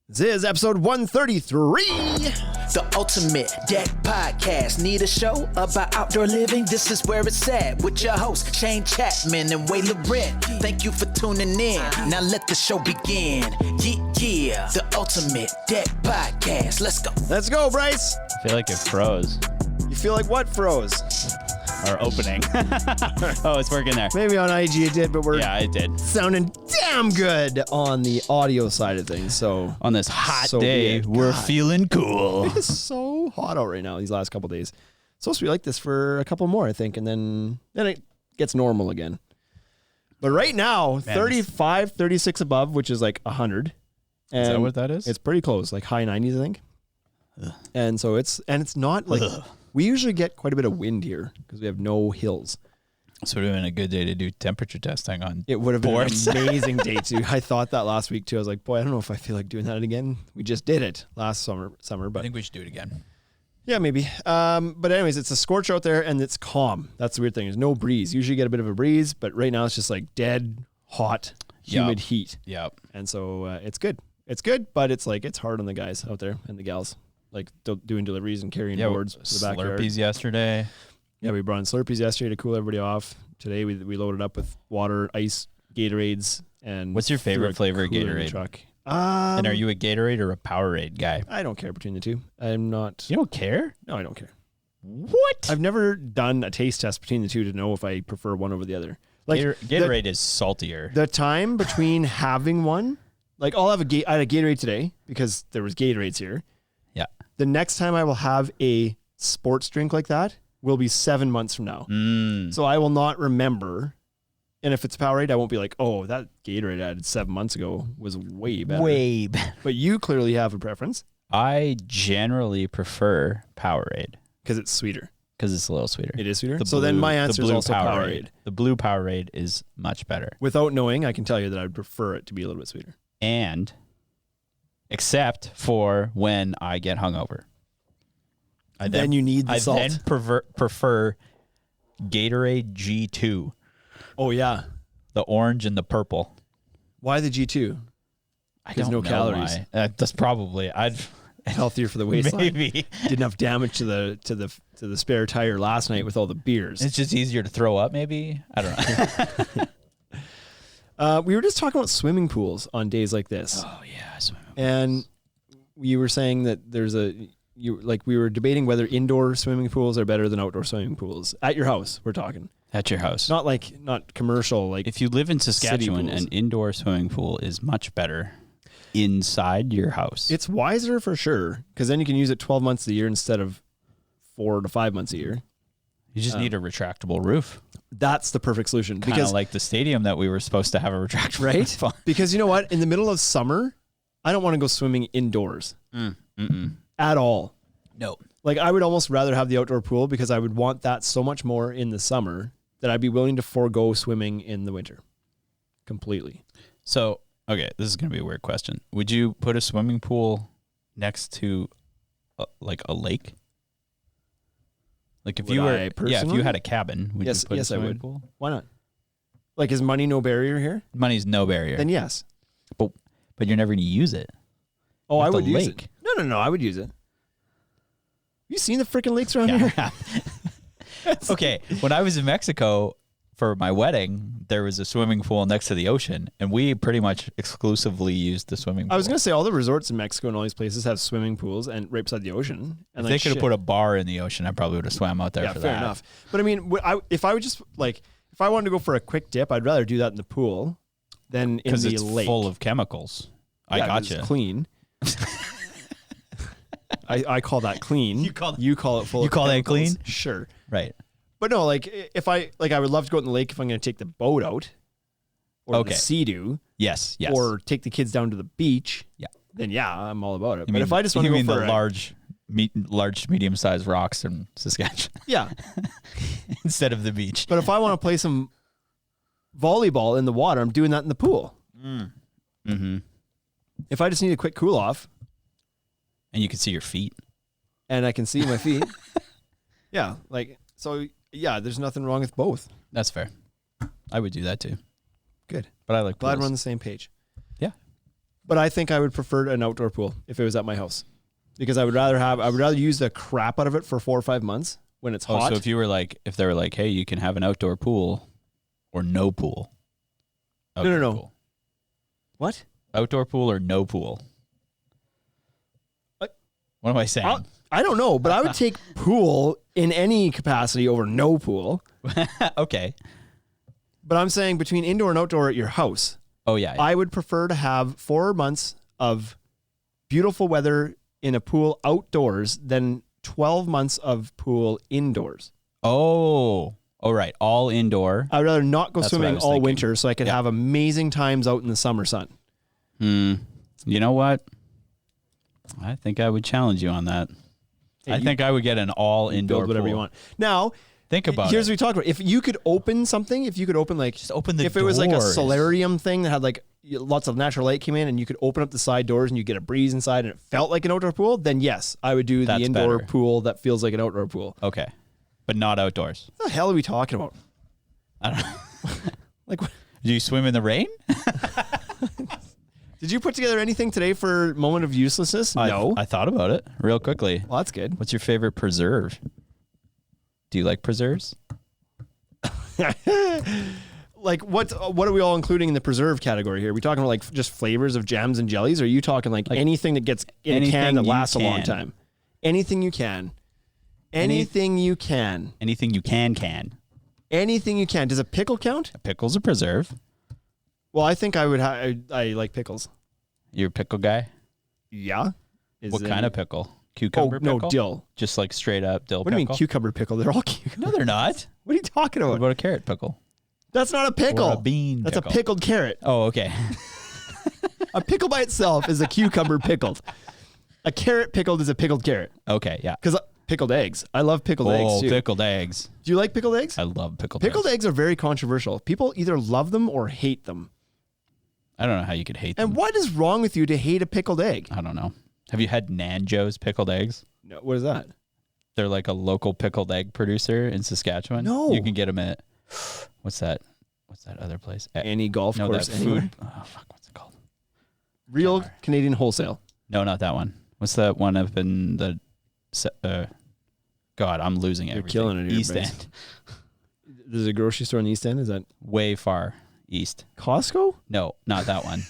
This is episode 133. The Ultimate Deck Podcast. Need a show about outdoor living? This is where it's at with your hosts, Shane Chapman and Way Laurent. Thank you for tuning in. Now let the show begin. Yeah. The Ultimate Deck Podcast. Let's go. Let's go, Bryce. I feel like it froze. You feel like what froze? Our opening. Oh, it's working there. Maybe on IG it did, but we're it did. sounding damn good on the audio side of things. So On this hot So day, be it. we're God. feeling cool. it's so hot out right now these last couple days. It's supposed to be like this for a couple more, I think, and then it gets normal again. But right now, 35, 36 above, which is like 100. And Is that what that is? It's pretty close, like high 90s, I think. And so it's not like we usually get quite a bit of wind here because we have no hills. So it would have been a good day to do temperature testing on. It would have been boards. an amazing day too. I thought that last week too. I was like, boy, I don't know if I feel like doing that again. We just did it last summer, I but think we should do it again. yeah, maybe. But anyways, it's a scorch out there and it's calm. That's the weird thing. There's no breeze. Usually you get a bit of a breeze, but right now it's just like dead, hot, humid heat. Yep. And so it's good. It's good, but it's like it's hard on the guys out there and the gals, like doing deliveries and carrying boards to the backyard. Slurpees yesterday. Yeah, we brought in Slurpees yesterday to cool everybody off. Today we loaded up with water, ice, Gatorades, and What's your favorite flavor of cooler in the Gatorade? truck. And are you a Gatorade or a Powerade guy? I don't care between the two. I'm not. You don't care? No, I don't care. What? I've never done a taste test between the two to know if I prefer one over the other. Like Gatorade is saltier. The time between having one, like I had a Gatorade today because there was Gatorades here. Yeah. The next time I will have a sports drink like that will be 7 months from now. So I will not remember. And if it's Powerade, I won't be like, oh, that Gatorade I had 7 months ago was way better. Way better. But you clearly have a preference. I generally prefer Powerade Because it's sweeter. because it's a little sweeter. It is sweeter? So then my answer is also Powerade. The blue Powerade is much better. Without knowing, I can tell you that I would prefer it to be a little bit sweeter. And except for when I get hungover. Then you need the salt. I then prefer Gatorade G2, Oh, yeah. the orange and the purple. Why the G2? I There's don't no know calories. why. That's probably Healthier for the waistline. maybe. Did enough damage to the spare tire last night with all the beers. It's just easier to throw up. Maybe I don't know. We were just talking about swimming pools on days like this. Oh yeah, swimming pools. And you were saying that we were debating whether indoor swimming pools are better than outdoor swimming pools at your house. We're talking At your house. not commercial. Like If you live in Saskatchewan, pools. an indoor swimming pool is much better inside your house. it's wiser for sure because then you can use it 12 months a year instead of 4 to 5 months a year. You just need a retractable roof. That's the perfect solution Kind of like the stadium that we were supposed to have a retractable right? roof on. Because you know what? In the middle of summer, I don't want to go swimming indoors at all. No. Like I would almost rather have the outdoor pool because I would want that so much more in the summer that I'd be willing to forego swimming in the winter completely. So, okay, this is going to be a weird question. Would you put a swimming pool next to like a lake? Like if Would you were, I if personally? you had a cabin, would Yes, you put a yes, I swimming would. pool? Why not? Like is money no barrier here? Money's no barrier. Then yes. but you're never going to use it. Oh, I At the would use lake. it. No, I would use it. You seen the freaking lakes around here? Okay, when I was in Mexico for my wedding, there was a swimming pool next to the ocean, and we pretty much exclusively used the swimming pool. I was gonna say all the resorts in Mexico and all these places have swimming pools and right beside the ocean. And If they could have put a bar in the ocean, I probably would have swam out there for fair that. enough. But I mean, if I would just like if I wanted to go for a quick dip, I'd rather do that in the pool than in Because the it's lake. full of chemicals. I Yeah, 'cause gotcha. it's clean. I call that clean. You call it full. You of call that chemicals. clean? Sure. Right. But no, like if I would love to go out in the lake if I'm going to take the boat out, or Okay. the sea-doo, Yes. or take the kids down to the beach. Yeah. Then yeah, I'm all about it. You But if I just want to you go mean for the large, medium-sized rocks in Saskatchewan yeah, instead of the beach. but if I want to play some volleyball in the water, I'm doing that in the pool. Mm-hmm. If I just need a quick cool off And you can see your feet. and I can see my feet, yeah, like so. Yeah, there's nothing wrong with both. That's fair. I would do that too. Good. But I like Glad pools. we're on the same page. Yeah. But I think I would prefer an outdoor pool if it was at my house, because I would rather use the crap out of it for 4 or 5 months when it's hot. So if they were like, hey, you can have an outdoor pool or no pool. No. Pool. What? Outdoor pool or no pool? What am I saying? I don't know, but I would take pool in any capacity over no pool. Okay. But I'm saying between indoor and outdoor at your house. Oh, yeah. I would prefer to have 4 months of beautiful weather in a pool outdoors than 12 months of pool indoors. Oh, right. All indoor. I'd rather not go That's what I swimming was all thinking. winter so I could have amazing times out in the summer sun. You know what? I think I would challenge you on that. I think I would get an all indoor Build whatever pool. you want. Now, Think about here's it. what we talked about. If you could open something, just open the if it was like a doors. solarium thing that had like lots of natural light came in and you could open up the side doors and you get a breeze inside and it felt like an outdoor pool, then yes, I would do the That's indoor better. pool that feels like an outdoor pool. Okay. But not outdoors. What the hell are we talking about? I don't know. Like, Do you swim in the rain? did you put together anything today for moment of uselessness? No. I thought about it real quickly. Well, that's good. What's your favorite preserve? Do you like preserves? Like what are we all including in the preserve category here? Are we talking about like just flavors of jams and jellies? Or are you talking like anything that gets in a can anything that you lasts a long can. time? Anything you can. Anything you can. Anything you can. Anything you can. Does a pickle count? A pickle's a preserve. Well, I think I would. I like pickles. You're a pickle guy? Yeah. What kind of pickle? Cucumber pickle? No, dill. Just like straight up dill What do you pickle? mean cucumber pickle? They're all cucumber. No, they're not. What are you talking What about? about a carrot pickle? That's not a pickle. Or a bean That's pickle. a pickled carrot. Oh, okay. A pickle by itself is a cucumber pickled. A carrot pickled is a pickled carrot. Okay, yeah. Because pickled eggs. I love pickled eggs too. Pickled eggs. Do you like pickled eggs? I love pickled Pickled eggs. eggs are very controversial. People either love them or hate them. I don't know how you could hate them. And what is wrong with you to hate a pickled egg? I don't know. Have you had Nanjo's pickled eggs? No, what is that? They're like a local pickled egg producer in Saskatchewan. No. You can get them at, what's that other place? Any golf no, course that anywhere. food. Oh, fuck, what's it called? Real Canadian wholesale. No, not that one. What's that one up in the, God, I'm losing everything. killing it here, East Bryce. End. There's a grocery store in the East End. Is that Way far east. Costco? No, not that one.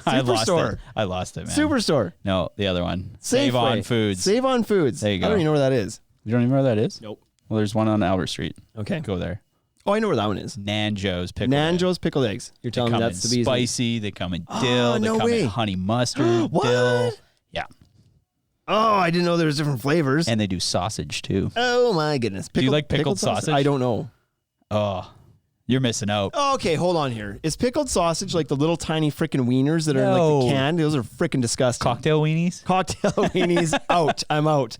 I lost Superstore. it. I lost it, man. Superstore. No, the other one. Save Safeway. on Foods. Save on Foods. There you I go. don't even know where that is. You don't even know where that is? Nope. Well, there's one on Albert Street. Okay. Go there. Oh, I know where that one is. Nanjo's pickled eggs. Nanjo's pickled eggs. You're They telling me come that's in the reason. spicy. They come in dill. no they come way. in honey mustard. What? Dill. Yeah. Oh, I didn't know there was different flavors. And they do sausage too. Oh my goodness. Do you like pickled sausage? I don't know. Oh, you're missing out. Oh, okay, hold on here. Is pickled sausage like the little tiny freaking wieners that are in like No. the can? Those are freaking disgusting. Cocktail weenies? Cocktail weenies out. I'm out.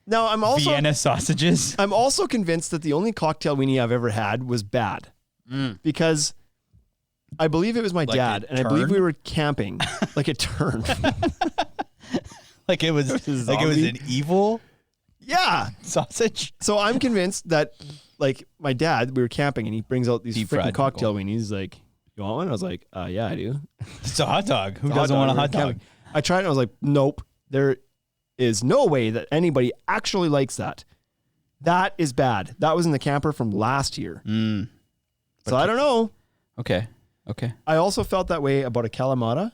Now I'm also Vienna sausages? I'm also convinced that the only cocktail weenie I've ever had was bad. Because I believe it was my Like dad, a and I believe turn? we were camping. Like a turn. Like it was zombie? an evil Yeah. sausage? So I'm convinced that like my dad, we were camping and he brings out these Deep freaking fried cocktail weenies. He's like, "You want one?" I was like, "Yeah, I do." It's a hot dog. Who Hot doesn't want a we were hot dog? camping. I tried it and I was like, "Nope. There is no way that anybody actually likes that. That is bad. That was in the camper from last year." So I don't know. Okay. I also felt that way about a Kalamata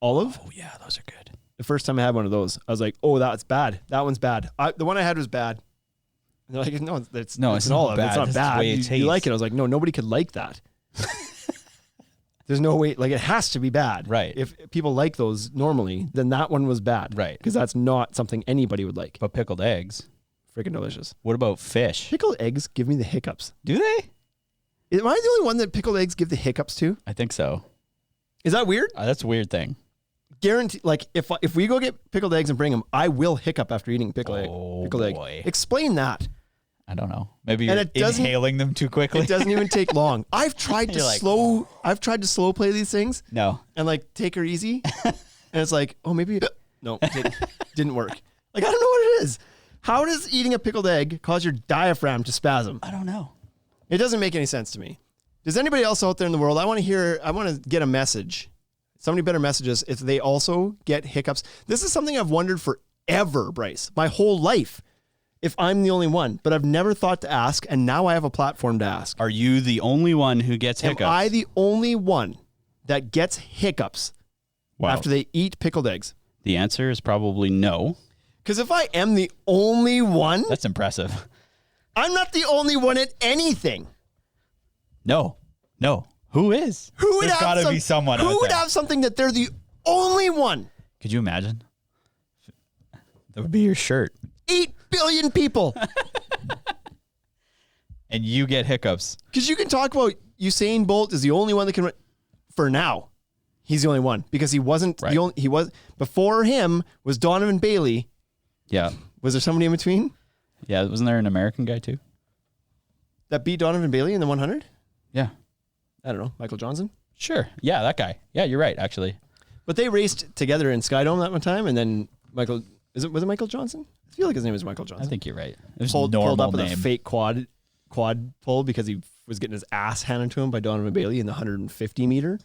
olive. Oh, yeah, those are good. The first time I had one of those, I was like, "Oh, that's bad. That one's bad." The one I had was bad. And they're like, "No, it's No, an it's not olive. bad. It's not That's the bad. way it You like tastes." it." I was like, "No, nobody could like that." There's no way. Like, it has to be bad. Right. If people like those normally, then that one was bad. Right. Because that's not something anybody would like. But pickled eggs. Freaking delicious. What about fish? Pickled eggs give me the hiccups. Do they? Am I the only one that pickled eggs give the hiccups to? I think so. Is that weird? That's a weird thing. Guarantee. Like, if we go get pickled eggs and bring them, I will hiccup after eating pickled egg. Boy. Explain that. I don't know. Maybe And you're it doesn't- inhaling them too quickly. It doesn't even take long. I've tried to You're like, slow play these things No. and like take her easy. And it's like, oh, maybe no, it didn't work. Like, I don't know what it is. How does eating a pickled egg cause your diaphragm to spasm? I don't know. It doesn't make any sense to me. Does anybody else out there in the world? I want to get a message. Somebody better message us if they also get hiccups. This is something I've wondered forever, Bryce, my whole life, if I'm the only one, but I've never thought to ask, and now I have a platform to ask. Are you the only one who gets hiccups? Am I the only one that gets hiccups after they eat pickled eggs? The answer is probably no. Because if I am the only one, That's impressive. I'm not the only one at anything. No. Who is? Who would There's got to be someone out Who would there. have something that they're the only one? Could you imagine? That would be your shirt. 8 billion people. And you get hiccups. Because you can talk about Usain Bolt is the only one that can run. For now, he's the only one because he wasn't the only. He was before him was Donovan Bailey. Yeah. Was there somebody in between Yeah. Wasn't there an American guy too? that beat Donovan Bailey in the 100? Yeah. I don't know, Michael Johnson. Sure. Yeah, that guy. Yeah, you're right, actually. But they raced together in Skydome that one time, and then was it Michael Johnson? I feel like his name is Michael Johnson. I think you're right. It was pulled normal up with name. a fake quad pull because he was getting his ass handed to him by Donovan Bailey in the 150 meter.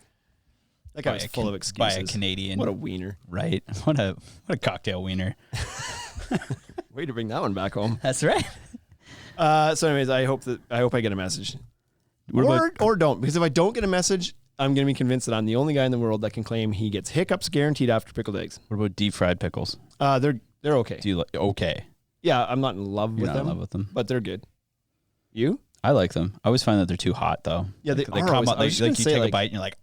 That guy was full of excuses. By a Canadian. What a wiener. Right. What a cocktail wiener. Way to bring that one back home. That's right. So anyways, I hope I get a message. Or don't, because if I don't get a message, I'm going to be convinced that I'm the only guy in the world that can claim he gets hiccups guaranteed after pickled eggs. What about deep fried pickles? They're okay. Do you like? Okay. Yeah, I'm not in love You're with not them. in love with them. But they're good. You? I like them. I always find that they're too hot though. Yeah, they come are always- out. I was just Like gonna you say, take a like- bite and you're like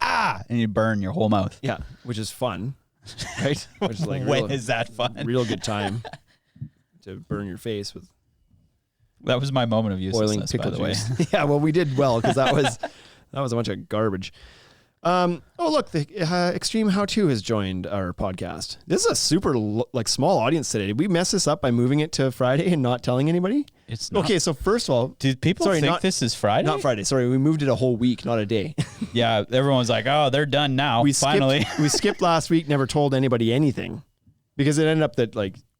and you burn your whole mouth. Yeah, which is fun, right? Which is like When is that fun? real good time to burn your face with That was my moment of boiling uselessness, pickle by the way. juice. Yeah, well, we did well because that was a bunch of garbage. Oh, look, the Extreme How To has joined our podcast. This is a super small audience today. Did we mess this up by moving it to Friday and not telling anybody? It's not. Okay, so first of all, Do people think this is Friday? Not Friday. Sorry, we moved it a whole week, not a day. Yeah, everyone's like, "Oh, they're done now." Finally, we skipped last week. Never told anybody anything because it ended up that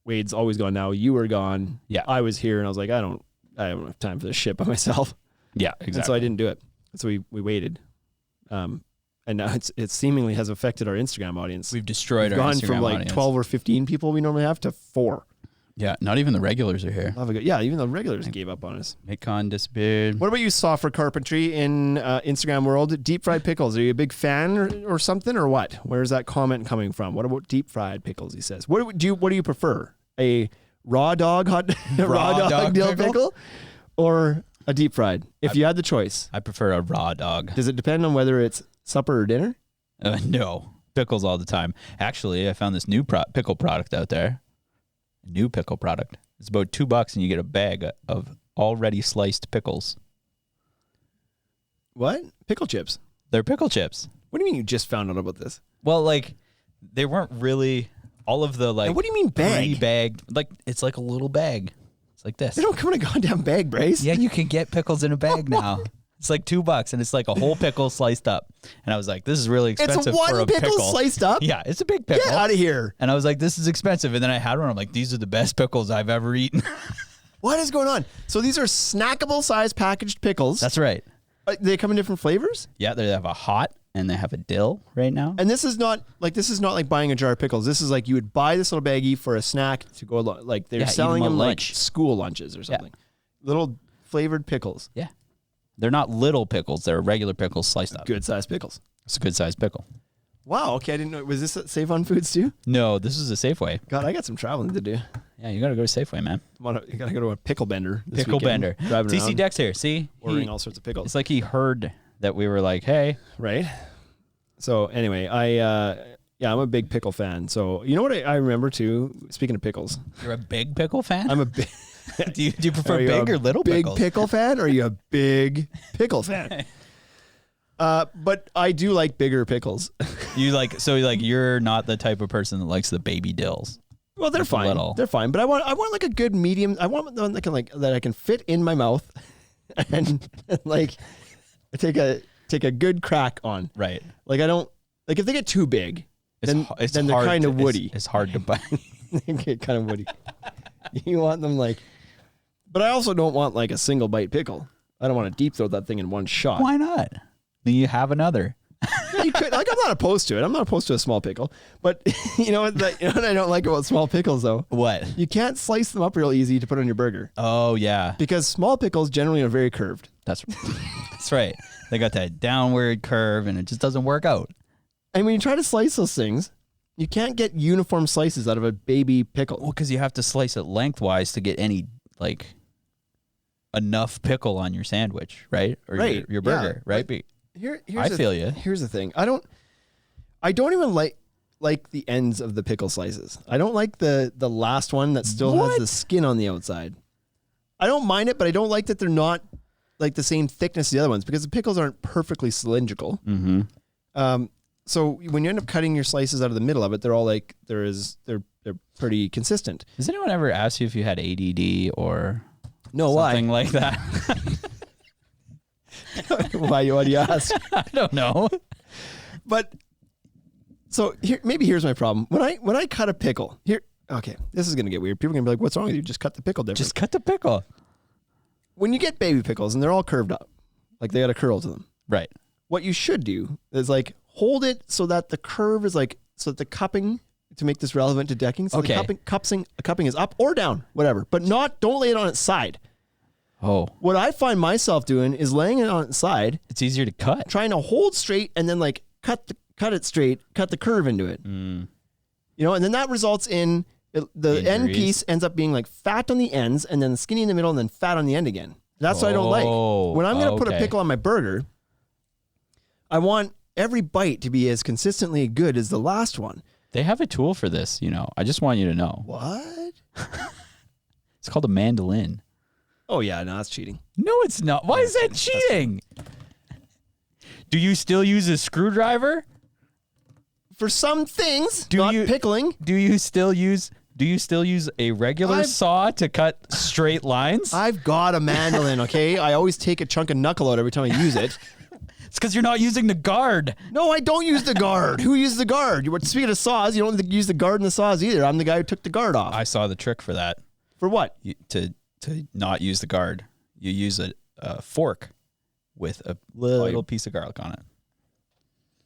Wade's always gone now. You were gone. Yeah, I was here, and I was like, I don't have time for this shit by myself. Yeah, exactly. And so I didn't do it. So we waited. And now it seemingly has affected our Instagram audience. We've destroyed We've our gone Instagram from audience. 12 or 15 people we normally have to 4. Yeah, not even the regulars are here. Yeah, even the regulars gave up on us. Macon disappeared. What about you, Software Carpentry in Instagram world? Deep fried pickles. Are you a big fan or something or what? Where's that comment coming from? What about deep fried pickles? He says. What do you prefer? A raw dog raw dog dill pickle, or a deep fried? If you had the choice, I prefer a raw dog. does it depend on whether it's supper or dinner? No, pickles all the time. Actually, I found this new pickle product out there. New pickle product. It's about $2 and you get a bag of already sliced pickles. What? Pickle chips? They're pickle chips. What do you mean you just found out about this? Well, they weren't really all of the And what do you mean bag? pre-bagged. It's like a little bag. It's like this. They don't come in a goddamn bag, Bryce. Yeah, you can get pickles in a bag now. It's like $2 and it's like a whole pickle sliced up. And I was like, this is really expensive It's for a one pickle sliced up? Yeah, it's a big pickle. Get out of here. And I was like, this is expensive. And then I had one. I'm like, these are the best pickles I've ever eaten. What is going on? So these are snackable size packaged pickles. That's right. They come in different flavors? Yeah, they have a hot and they have a dill right now. And this is not like buying a jar of pickles. This is like you would buy this little baggie for a snack to go along. Like they're selling eat 'em them at like lunch. school lunches or something. Little flavored pickles. Yeah. They're not little pickles. They're regular pickles sliced up. Good sized pickles. It's a good sized pickle. Wow. Okay. I didn't know. Was this at Save on Foods too? No, this is a Safeway. God, I got some traveling to do. Yeah, you got to go to Safeway, man. You got to go to a pickle bender. This Pickle weekend, bender. Driving TC around, Deck's here. See? ordering all sorts of pickles. It's like he heard that we were like, hey. Right. So anyway, I'm a big pickle fan. So you know what I remember too? Speaking of pickles, You're a big pickle fan? I'm a big. do you prefer Are you big a or little big pickles? pickle fan, or are you a big pickle fan? But I do like bigger pickles. You're not the type of person that likes the baby dills. Well, they're fine. little. They're fine. But I want like a good medium. I want one that can that I can fit in my mouth, and take a good crack on. Right. Like I don't if they get too big, then It's they're hard kind of to- woody. It's hard to buy. They get kind of woody. You want them but I also don't want like a single bite pickle. I don't want to deep throat that thing in one shot. Why not? Then you have another. You could, like, I'm not opposed to it. I'm not opposed to a small pickle. But you know what I don't like about small pickles, though? What? You can't slice them up real easy to put on your burger. Oh, yeah. Because small pickles generally are very curved. That's right. They got that downward curve, and it just doesn't work out. And when you try to slice those things, you can't get uniform slices out of a baby pickle. Well, because you have to slice it lengthwise to get any, like, enough pickle on your sandwich, right? Or right. your burger, yeah. right? I feel you. Here's the thing. I don't even like the ends of the pickle slices. I don't like the last one that still has the skin on the outside. I don't mind it, but I don't like that they're not like the same thickness as the other ones because the pickles aren't perfectly cylindrical. Mm-hmm. So when you end up cutting your slices out of the middle of it, they're all like they're pretty consistent. Has anyone ever asked you if you had ADD or why? Something like that? Why do you ask? I don't know. But so here's my problem. When I cut a pickle, okay, this is gonna get weird. People are gonna be like, "What's wrong with you? Just cut the pickle different." Just cut the pickle. When you get baby pickles and they're all curved up, like they got a curl to them, right? What you should do is like hold it so that the curve is like so that the cupping to make this relevant to decking. So the cupping is up or down, whatever, but don't lay it on its side. Oh, what I find myself doing is laying it on its side. It's easier to cut. Trying to hold straight and then like cut it straight, cut the curve into it. You know, and then that results in the end piece ends up being like fat on the ends and then skinny in the middle and then fat on the end again. That's what I don't like. When I'm going to put a pickle on my burger, I want every bite to be as consistently good as the last one. They have a tool for this, you know. I just want you to know. What? It's called a mandolin. Oh, yeah, no, that's cheating. No, it's not. Why is that cheating? Do you still use a screwdriver? For some things, pickling. Do you still use a regular saw to cut straight lines? I've got a mandolin, okay? I always take a chunk of knuckle out every time I use it. It's because you're not using the guard. No, I don't use the guard. Who uses the guard? Speaking of saws, you don't use the guard in the saws either. I'm the guy who took the guard off. I saw the trick for that. For what? To not use the guard. You use a fork with a little piece of garlic on it.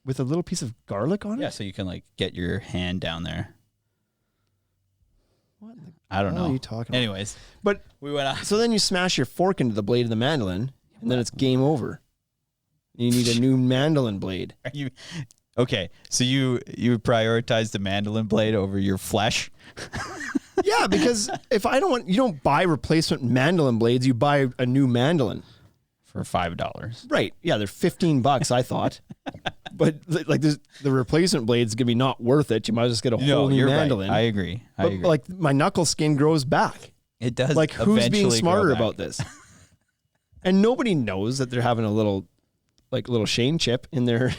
With a little piece of garlic on it? Yeah, so you can like get your hand down there. What the I don't know. What are you talking about? Anyways, but we went on. So then you smash your fork into the blade of the mandolin, and then it's game over. You need a new mandolin blade. Are you okay? So you prioritize the mandolin blade over your flesh? Yeah, because you don't buy replacement mandolin blades. You buy a new mandolin for $5. Right? Yeah, they're $15. I thought, but like the replacement blade's gonna be not worth it. You might just get a whole new mandolin. Right. I agree. But like my knuckle skin grows back. It does. Like who's being smarter about this? And nobody knows that they're having a little Shane chip in their.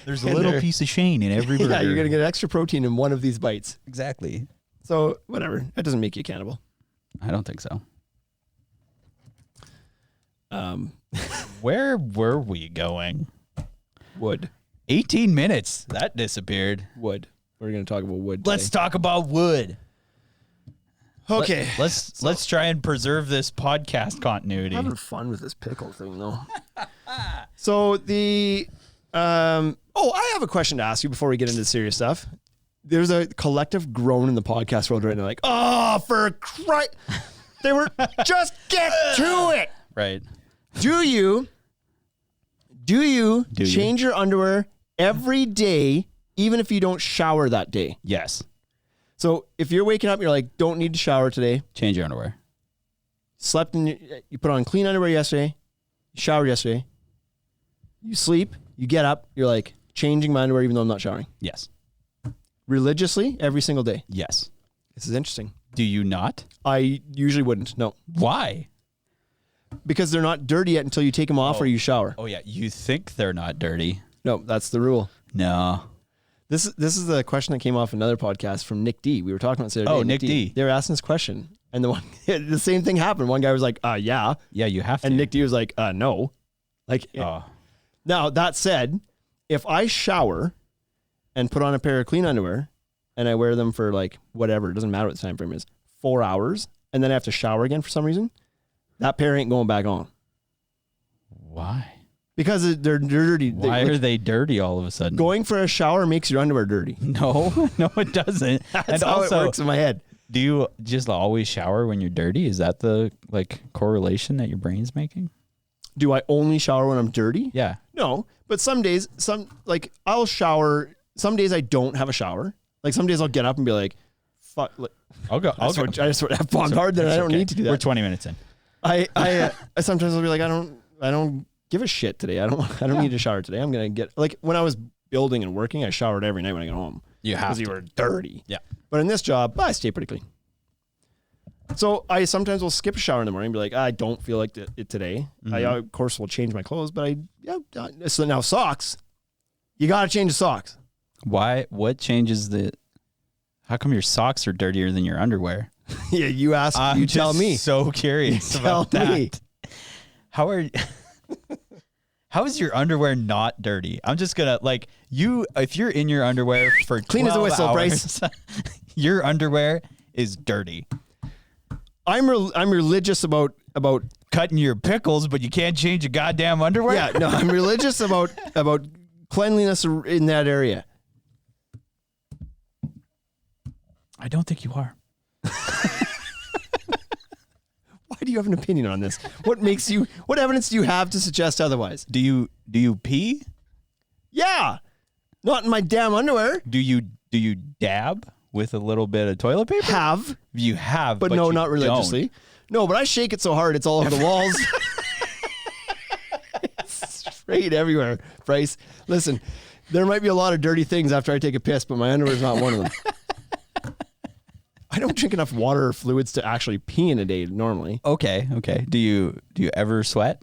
There's a little piece of Shane in every burger. Yeah, you're going to get extra protein in one of these bites. Exactly. So, whatever. That doesn't make you cannibal. I don't think so. Where were we going? Wood. 18 minutes. That disappeared. Wood. We're going to talk about wood. Let's talk about wood. Okay. Let's try and preserve this podcast continuity. I'm having fun with this pickle thing, though. So, I have a question to ask you before we get into serious stuff. There's a collective groan in the podcast world right now, like, oh, for Christ, they were just get to it. Right. Do you change your underwear every day, even if you don't shower that day? Yes. So if you're waking up, you're like, don't need to shower today. Change your underwear. You put on clean underwear yesterday. You showered yesterday. You sleep. You get up. You're like, changing my underwear even though I'm not showering. Yes. Religiously, every single day. Yes. This is interesting. Do you not? I usually wouldn't. No. Why? Because they're not dirty yet until you take them off or you shower. Oh, yeah. You think they're not dirty. No, that's the rule. No. This is the question that came off another podcast from Nick D. We were talking about this the other day. Oh, Nick D. They were asking this question. And the same thing happened. One guy was like, yeah. Yeah, you have to. And Nick D was like, no. Like, Now, that said, if I shower and put on a pair of clean underwear and I wear them for like whatever, it doesn't matter what the time frame is, 4 hours, and then I have to shower again for some reason, that pair ain't going back on. Why? Because they're dirty. Why are they dirty all of a sudden? Going for a shower makes your underwear dirty. No, it doesn't. That's and how also, it works in my head. do you just always shower when you're dirty? Is that the correlation that your brain's making? Do I only shower when I'm dirty? Yeah. No, but some days, I'll shower. Some days I don't have a shower. Like some days I'll get up and be like, fuck. I'll go. I just sort of have bombed hard that I don't need to do that. We're 20 minutes in. I sometimes I'll be like, I don't give a shit today. I don't need to shower today. I'm going to get, like when I was building and working, I showered every night when I got home. You have Because you were dirty. Yeah. But in this job, I stay pretty clean. So I sometimes will skip a shower in the morning and be like, I don't feel like it today. Mm-hmm. I, of course, will change my clothes, but so now socks, you got to change the socks. Why? What changes how come your socks are dirtier than your underwear? Yeah, you ask, you tell me. So curious about that. How is your underwear not dirty? I'm just gonna if you're in your underwear for Clean as a whistle, hours, Bryce. Your underwear is dirty. I'm religious about Cutting your pickles, but you can't change your goddamn underwear. Yeah, no, I'm religious about cleanliness in that area. I don't think you are. Why do you have an opinion on this? What evidence do you have to suggest otherwise? Do you pee? Yeah. Not in my damn underwear. Do you dab with a little bit of toilet paper? Have. You have, But no, not religiously. Don't. No, but I shake it so hard it's all over the walls. It's straight everywhere, Bryce. Listen, there might be a lot of dirty things after I take a piss, but my underwear is not one of them. I don't drink enough water or fluids to actually pee in a day normally. Okay. Do you ever sweat?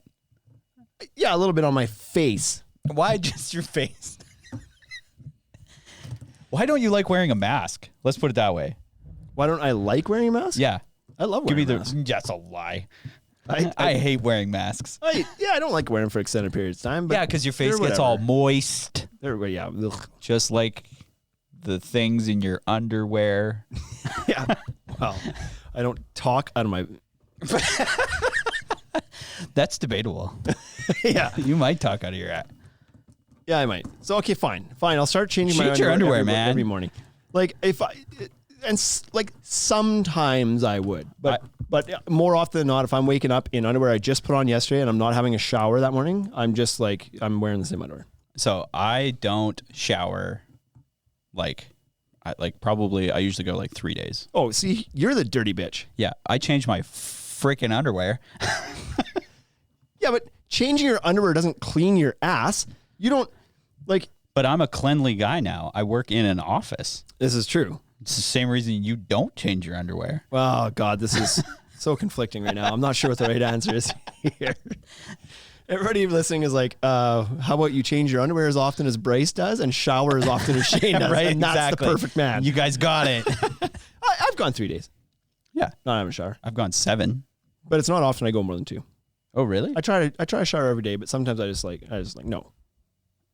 Yeah, a little bit on my face. Why just your face? Why don't you like wearing a mask? Let's put it that way. Why don't I like wearing a mask? Yeah. I love wearing a mask. That's a lie. I hate wearing masks. I don't like wearing them for extended periods of time. But Yeah, because your face gets all moist. Yeah. Ugh. Just like the things in your underwear. Yeah. Well, I don't talk out of my... That's debatable. Yeah. You might talk out of your ass. Yeah, I might. So, okay, fine. I'll start changing my Change your underwear, every, man. every morning. Like, sometimes I would. But more often than not, if I'm waking up in underwear I just put on yesterday and I'm not having a shower that morning, I'm just like, I'm wearing the same underwear. So I don't shower I usually go 3 days. Oh, see, you're the dirty bitch. Yeah, I change my freaking underwear. Yeah, but changing your underwear doesn't clean your ass. You don't, But I'm a cleanly guy now. I work in an office. This is true. It's the same reason you don't change your underwear. Oh, God, this is so conflicting right now. I'm not sure what the right answer is here. Everybody listening is like, how about you change your underwear as often as Bryce does and shower as often as Shane does? Right, and that's exactly. the perfect man. You guys got it. I've gone 3 days. Yeah. Not having a shower. I've gone 7. But it's not often I go more than 2. Oh, really? I try to shower every day, but sometimes I just like no.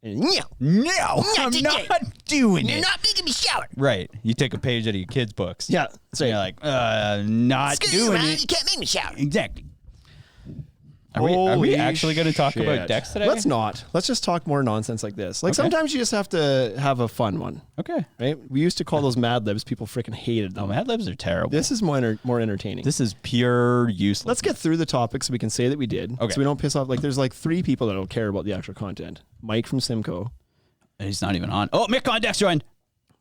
And, no, I'm not doing it. Not making me shower. Right. You take a page out of your kids' books. Yeah. So you're like, not doing it. You can't make me shower. Exactly. Are we actually going to talk about decks today? Let's not. Let's just talk more nonsense like this. Sometimes you just have to have a fun one. Okay. Right? We used to call those Mad Libs. People freaking hated them. Oh, Mad Libs are terrible. This is more entertaining. This is pure useless. Let's get through the topic so we can say that we did. Okay. So we don't piss off. There's 3 people that don't care about the actual content. Mike from Simcoe. He's not even on. Oh, Mick on Dex joined.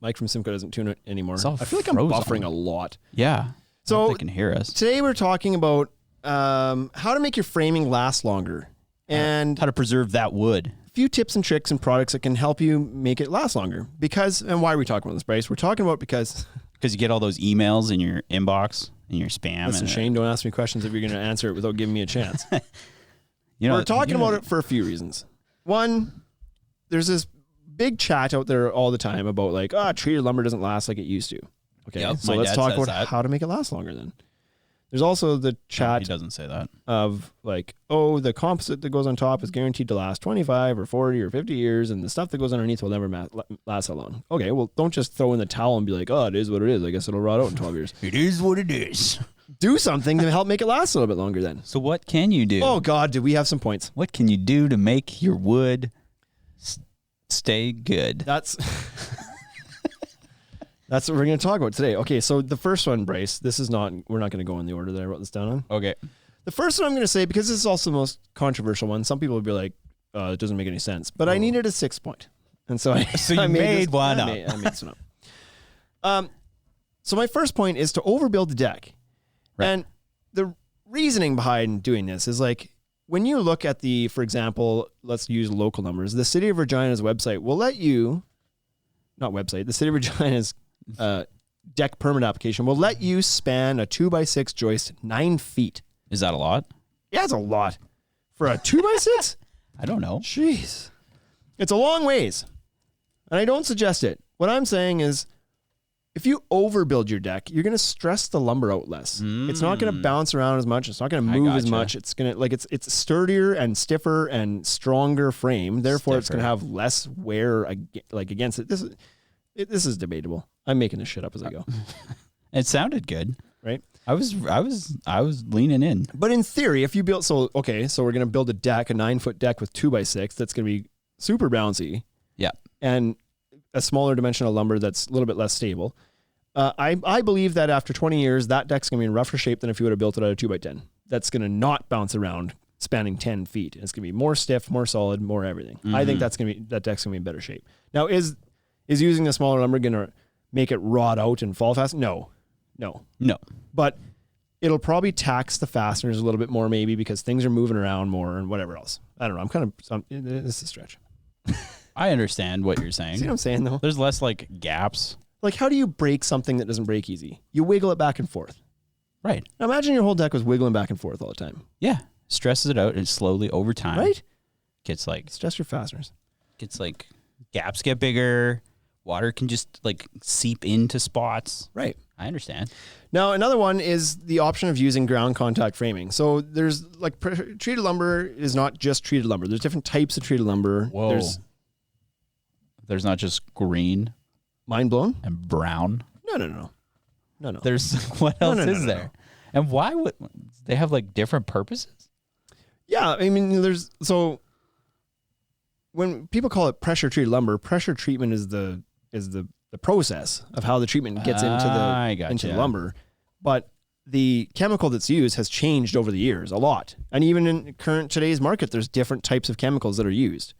Mike from Simcoe doesn't tune it anymore. It's all I feel like I'm frozen. buffering a lot. Yeah. So they can hear us. Today we're talking about how to make your framing last longer and How to preserve that wood. a few tips and tricks and products that can help you make it last longer. And why are we talking about this, Bryce? We're talking about because you get all those emails in your inbox, in your spam. Listen, Shane, don't ask me questions if you're going to answer it without giving me a chance. You know, We're talking about it for a few reasons. One, there's this big chat out there all the time about treated lumber doesn't last like it used to. Okay, Yep, so my let's dad talk says about that. how to make it last longer then. There's also the No, chat he doesn't say that. of the composite that goes on top is guaranteed to last 25 or 40 or 50 years, and the stuff that goes underneath will never last that long. Okay, well, don't just throw in the towel and be like, oh, it is what it is. I guess it'll rot out in 12 years. It is what it is. do something to help make it last a little bit longer then. So what can you do? Oh, God, do we have some points? What can you do to make your wood stay good? That's what we're going to talk about today. Okay, so the first one, Bryce, we're not going to go in the order that I wrote this down on. Okay. The first one I'm going to say, because this is also the most controversial one, some people would be like, it doesn't make any sense. But I needed a 6 point. And so I made one up. I made this one up. So my first point is to overbuild the deck. Right. And the reasoning behind doing this is like, when you look at for example, let's use local numbers. The City of Regina's website will let you, the City of Regina's deck permit application will let you span a 2x6 joist 9 feet. Is that a lot? Yeah, it's a lot. For a 2x6? I don't know. Jeez. It's a long ways. And I don't suggest it. What I'm saying is, if you overbuild your deck, you're going to stress the lumber out less. It's not going to bounce around as much. It's not going to move as much. It's going to, it's sturdier and stiffer and stronger frame. Therefore, it's going to have less wear against it. This is debatable. I'm making this shit up as I go. It sounded good. Right? I was leaning in. But in theory, if you build, so we're going to build a 9-foot deck with 2x6 that's going to be super bouncy. Yeah. And a smaller dimensional lumber that's a little bit less stable. I believe that after 20 years, that deck's going to be in rougher shape than if you would have built it out of 2x10. That's going to not bounce around spanning 10 feet. It's going to be more stiff, more solid, more everything. Mm-hmm. I think that deck's going to be in better shape. Now, is using the smaller lumber going to make it rot out and fall fast? No. But it'll probably tax the fasteners a little bit more, maybe, because things are moving around more and whatever else. I don't know. This is a stretch. I understand what you're saying. See what I'm saying, though? There's less like gaps. Like, how do you break something that doesn't break easy? You wiggle it back and forth. Right. Now imagine your whole deck was wiggling back and forth all the time. Yeah. Stresses it out and slowly over time. Right? Gets like... Stress your fasteners. Gets like... Gaps get bigger. Water can just like seep into spots. Right. I understand. Now, another one is the option of using ground contact framing. So there's like treated lumber is not just treated lumber. There's different types of treated lumber. Whoa. There's not just green. Mind blown? And brown. No. There's what else is there? And why would they have like different purposes? Yeah, I mean, so when people call it pressure treated lumber, pressure treatment is the process of how the treatment gets into the lumber. But the chemical that's used has changed over the years a lot. And even in today's market, there's different types of chemicals that are used.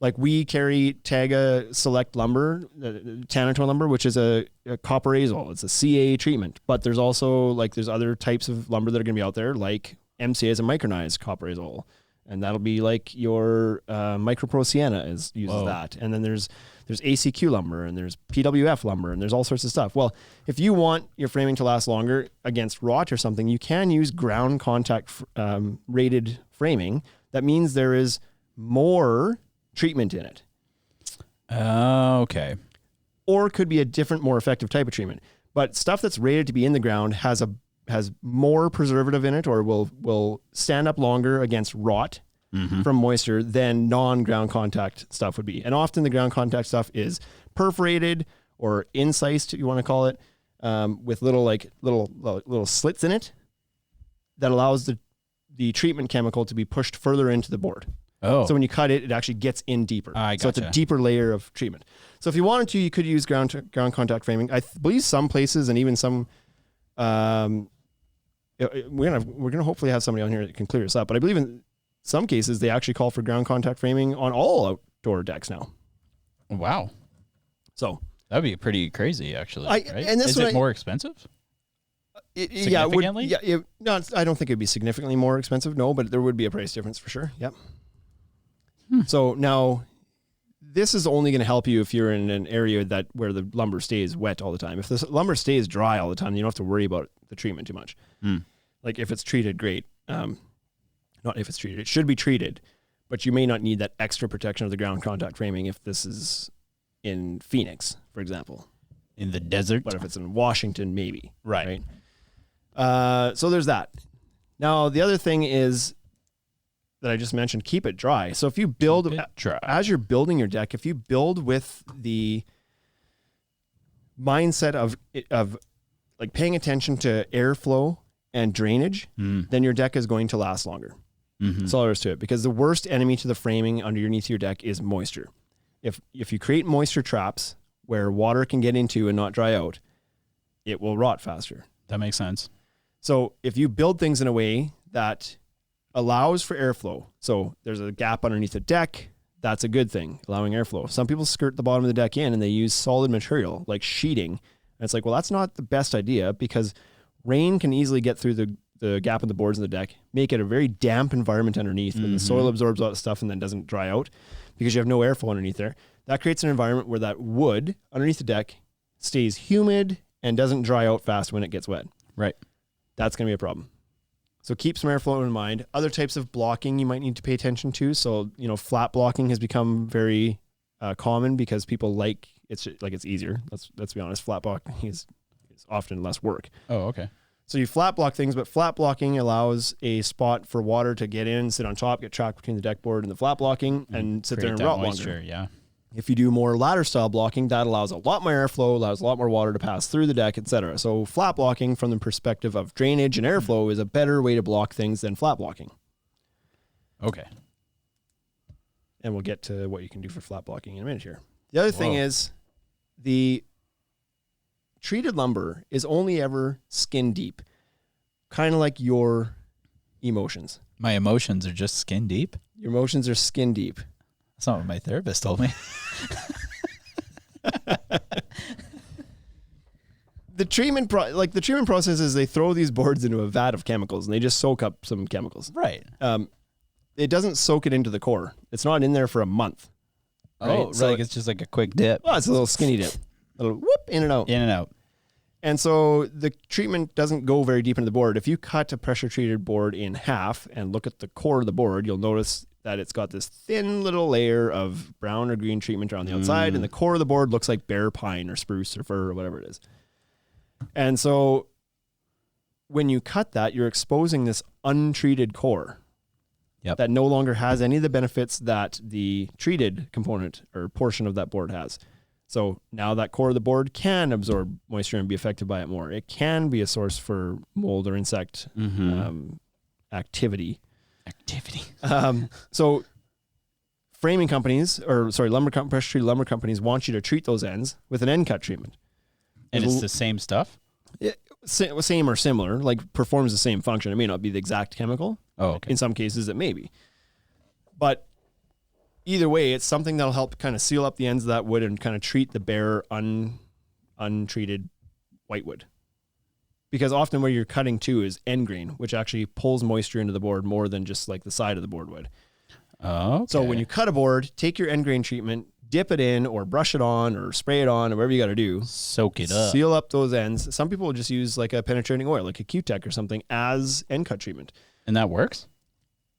Like we carry Taga Select lumber, Tannertown lumber, which is a copper azole. It's a CA treatment. But there's also there's other types of lumber that are going to be out there, like MCA is a micronized copper azole. And that'll be like your Micropro Sienna uses that. And then there's ACQ lumber and there's PWF lumber and there's all sorts of stuff. Well, if you want your framing to last longer against rot or something, you can use ground contact rated framing. That means there is more treatment in it. Okay. Or it could be a different, more effective type of treatment. But stuff that's rated to be in the ground has more preservative in it, or will stand up longer against rot from moisture than non-ground contact stuff would be. And often the ground contact stuff is perforated or incised, if you want to call it, with little slits in it that allows the treatment chemical to be pushed further into the board. Oh. So when you cut it, it actually gets in deeper. Gotcha. So it's a deeper layer of treatment. So if you wanted to, you could use ground contact framing. I believe some places and even some, we're gonna hopefully have somebody on here that can clear this up. But I believe in some cases they actually call for ground contact framing on all outdoor decks now. Wow. So that'd be pretty crazy, actually. Right? And this is it more expensive? Significantly? No, I don't think it'd be significantly more expensive. No, but there would be a price difference for sure. Yep. So now, this is only going to help you if you're in an area where the lumber stays wet all the time. If the lumber stays dry all the time, you don't have to worry about the treatment too much. Like if it's treated, great. Not if it's treated. It should be treated, but you may not need that extra protection of the ground contact framing if this is in Phoenix, for example. In the desert? But if it's in Washington, maybe. Right. So there's that. Now, the other thing is that I just mentioned, keep it dry. So if you build, as you're building your deck, if you build with the mindset of like paying attention to airflow and drainage, then your deck is going to last longer. That's all there is to it, because the worst enemy to the framing underneath your deck is moisture. If you create moisture traps where water can get into and not dry out, it will rot faster. That makes sense. So if you build things in a way that allows for airflow, so there's a gap underneath the deck, that's a good thing, allowing airflow. Some people skirt the bottom of the deck in and they use solid material like sheeting. And it's like, well, that's not the best idea, because rain can easily get through the gap in the boards in the deck, make it a very damp environment underneath, and the soil absorbs all that stuff and then doesn't dry out because you have no airflow underneath there. That creates an environment where that wood underneath the deck stays humid and doesn't dry out fast when it gets wet. Right. That's going to be a problem. So keep some airflow in mind. Other types of blocking you might need to pay attention to. So, flat blocking has become very common because people it's easier. Let's be honest. Flat blocking is often less work. Oh, okay. So you flat block things, but flat blocking allows a spot for water to get in, sit on top, get trapped between the deck board and the flat blocking, and sit there and rot longer. Yeah. If you do more ladder style blocking, that allows a lot more airflow, allows a lot more water to pass through the deck, etc. So flat blocking from the perspective of drainage and airflow is a better way to block things than flat blocking. Okay. And we'll get to what you can do for flat blocking in a minute here. The other thing is the treated lumber is only ever skin deep, kind of like your emotions. My emotions are just skin deep? Your emotions are skin deep. That's not what my therapist told me. The treatment process is they throw these boards into a vat of chemicals and they just soak up some chemicals. Right. It doesn't soak it into the core. It's not in there for a month. Right? Oh, so it's just like a quick dip. Well, it's a little skinny dip. A little whoop, in and out. In and out. And so the treatment doesn't go very deep into the board. If you cut a pressure treated board in half and look at the core of the board, you'll notice that it's got this thin little layer of brown or green treatment around the outside, and the core of the board looks like bare pine or spruce or fir or whatever it is. And so when you cut that, you're exposing this untreated core that no longer has any of the benefits that the treated component or portion of that board has. So now that core of the board can absorb moisture and be affected by it more. It can be a source for mold or insect activity. So framing companies, pressure treated lumber companies want you to treat those ends with an end cut treatment. And it's the same stuff? Same or similar, like performs the same function. It may not be the exact chemical. Oh, okay. In some cases it may be. But either way, it's something that'll help kind of seal up the ends of that wood and kind of treat the bare, untreated whitewood. Because often where you're cutting to is end grain, which actually pulls moisture into the board more than just like the side of the board would. Oh, okay. So when you cut a board, take your end grain treatment, dip it in or brush it on or spray it on or whatever you got to do. Soak it up. Seal up those ends. Some people will just use like a penetrating oil, like a Q-Tech or something as end cut treatment. And that works?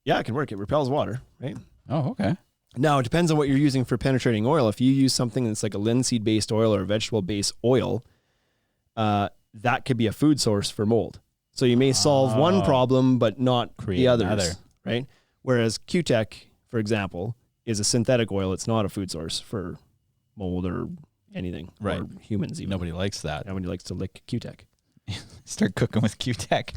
Yeah, it can work. It repels water, right? Oh, okay. Now, it depends on what you're using for penetrating oil. If you use something that's like a linseed-based oil or a vegetable-based oil, that could be a food source for mold. So you may solve one problem, but not the others, another. right? Whereas Q-Tech, for example, is a synthetic oil. It's not a food source for mold or anything, right? Or humans even. Nobody likes that. Nobody likes to lick Q-Tech. Start cooking with Q-Tech.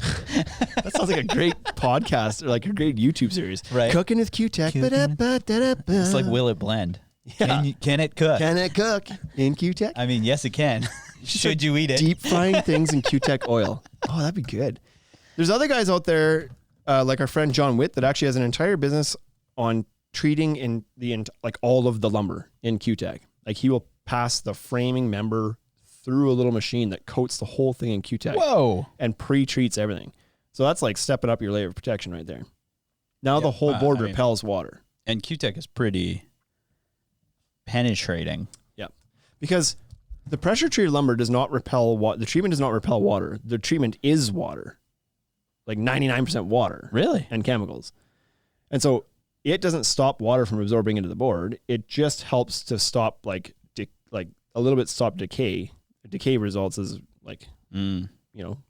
That sounds like a great podcast or like a great YouTube series. Right. Cooking with Q-Tech. It's like, will it blend? Yeah. Can it cook? Can it cook in Q-Tech? I mean, yes, it can. Should you eat it? Deep frying things in Q-Tech oil. Oh, that'd be good. There's other guys out there, like our friend John Witt, that actually has an entire business on treating in like all of the lumber in Q-Tech. Like he will pass the framing member through a little machine that coats the whole thing in Q-Tech. Whoa. And pre-treats everything. So that's like stepping up your layer of protection right there. Now the whole board repels water. And Q-Tech is pretty penetrating. Yeah. Because the pressure treated lumber does not repel water. The treatment does not repel water. The treatment is water. Like 99% water. Really? And chemicals. And so it doesn't stop water from absorbing into the board. It just helps to stop like a little bit stop decay. Decay results as like, little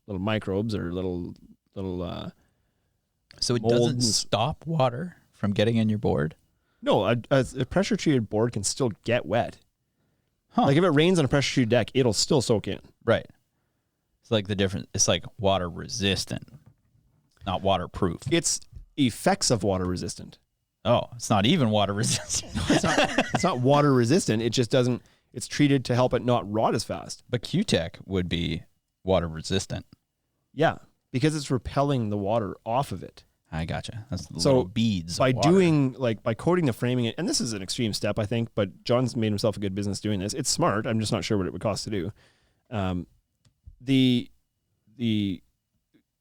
microbes or little so it doesn't stop water from getting in your board? No, a pressure treated board can still get wet. Huh. Like if it rains on a pressure treated deck, it'll still soak in. Right. It's like the difference. It's like water resistant, not waterproof. It's effects of water resistant. Oh, it's not even water resistant. It's not water resistant. It just doesn't. It's treated to help it not rot as fast. But Q-Tech would be water resistant. Yeah, because it's repelling the water off of it. I gotcha. That's the little beads. By of water. doing by coating the framing, and this is an extreme step, I think, but John's made himself a good business doing this. It's smart. I'm just not sure what it would cost to do. The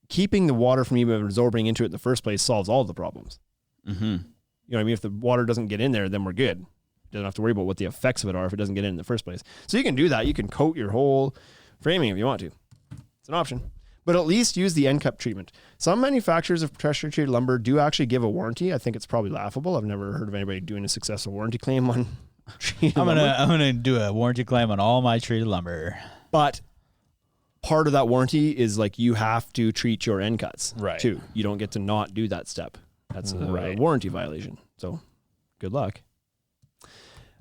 keeping the water from even absorbing into it in the first place solves all of the problems. Mm-hmm. You know what I mean? If the water doesn't get in there, then we're good. Don't have to worry about what the effects of it are if it doesn't get in the first place. So you can do that. You can coat your whole framing if you want to. It's an option. But at least use the end cup treatment. Some manufacturers of pressure treated lumber do actually give a warranty. I think it's probably laughable. I've never heard of anybody doing a successful warranty claim on treated lumber. I'm gonna do a warranty claim on all my treated lumber. But part of that warranty is like you have to treat your end cuts too. You don't get to not do that step. That's a warranty violation. So good luck.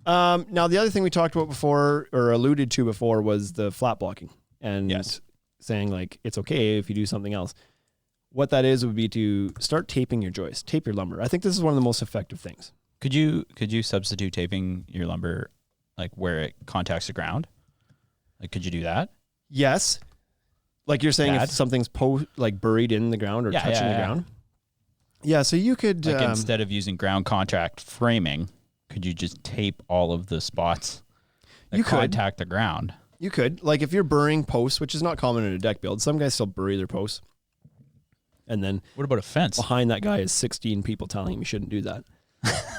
Now the other thing we talked about before or alluded to before was the flat blocking and saying like it's okay if you do something else. What that is would be to start taping your joist, tape your lumber. I think this is one of the most effective things. Could you substitute taping your lumber like where it contacts the ground? Like could you do that? Yes. Like you're saying if something's buried in the ground or touching the ground. Yeah, so you could like instead of using ground contact framing, could you just tape all of the spots that contact the ground? You could. Like if you're burying posts, which is not common in a deck build, some guys still bury their posts. And then what about a fence? Behind that guy is 16 people telling him you shouldn't do that.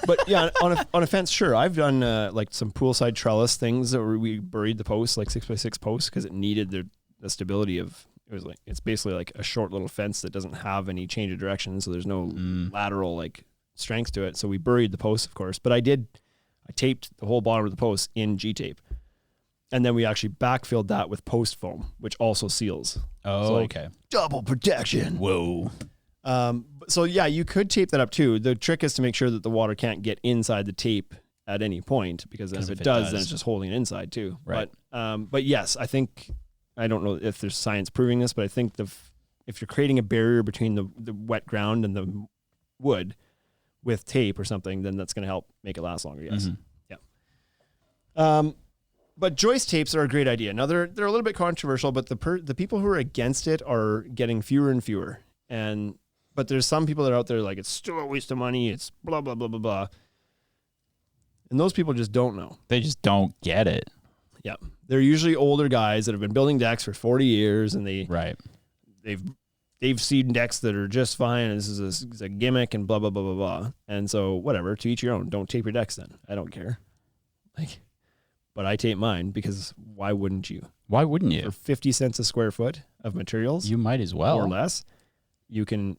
But yeah, on a fence, sure. I've done like some poolside trellis things where we buried the posts, like 6x6 posts, because it needed the stability of it's basically like a short little fence that doesn't have any change of direction, so there's no lateral like strength to it. So we buried the posts, of course, but I taped the whole bottom of the post in G-tape. And then we actually backfilled that with post foam, which also seals. Oh, so okay. Double protection. Whoa. So yeah, you could tape that up too. The trick is to make sure that the water can't get inside the tape at any point, because then if it does, then it's just holding it inside too. Right. But yes, I don't know if there's science proving this, but I think if you're creating a barrier between the wet ground and the wood with tape or something, then that's going to help make it last longer. Yes. Mm-hmm. Yeah. But joist tapes are a great idea. Now they're a little bit controversial, but the people who are against it are getting fewer and fewer. But there's some people that are out there like it's still a waste of money. It's blah blah blah blah blah. And those people just don't know. They just don't get it. Yeah, they're usually older guys that have been building decks for 40 years, and they've seen decks that are just fine. And this is a gimmick and blah blah blah blah blah. And so whatever, to each your own. Don't tape your decks then. I don't care. But I tape mine because why wouldn't you? Why wouldn't you? For 50 cents a square foot of materials, you might as well, or less. You can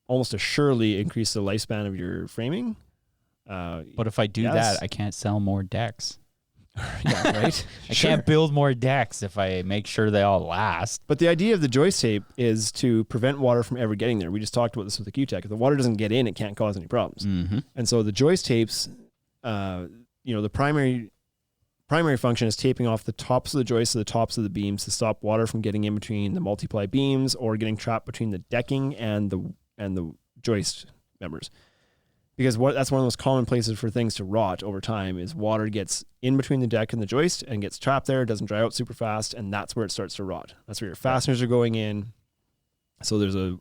almost assuredly increase the lifespan of your framing. But if I do that, I can't sell more decks. Yeah, right. I can't build more decks if I make sure they all last. But the idea of the joist tape is to prevent water from ever getting there. We just talked about this with the Q-Tech. If the water doesn't get in, it can't cause any problems. Mm-hmm. And so the joist tapes, the primary function is taping off the tops of the joists to the tops of the beams to stop water from getting in between the multiply beams or getting trapped between the decking and the joist members. Because that's one of the most common places for things to rot over time is water gets in between the deck and the joist and gets trapped there. It doesn't dry out super fast, and that's where it starts to rot. That's where your fasteners are going in. So there's a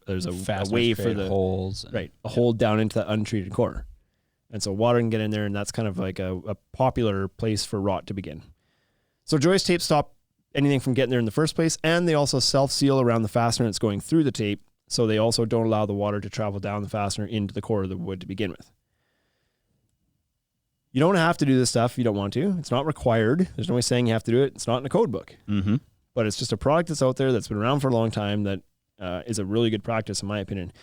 way for the holes, a hole down into that untreated core. And so water can get in there, and that's kind of like a popular place for rot to begin. So joist tapes stop anything from getting there in the first place, and they also self-seal around the fastener that's going through the tape, so they also don't allow the water to travel down the fastener into the core of the wood to begin with. You don't have to do this stuff if you don't want to. It's not required. There's no way saying you have to do it. It's not in a code book. Mm-hmm. But it's just a product that's out there that's been around for a long time that is a really good practice, in my opinion.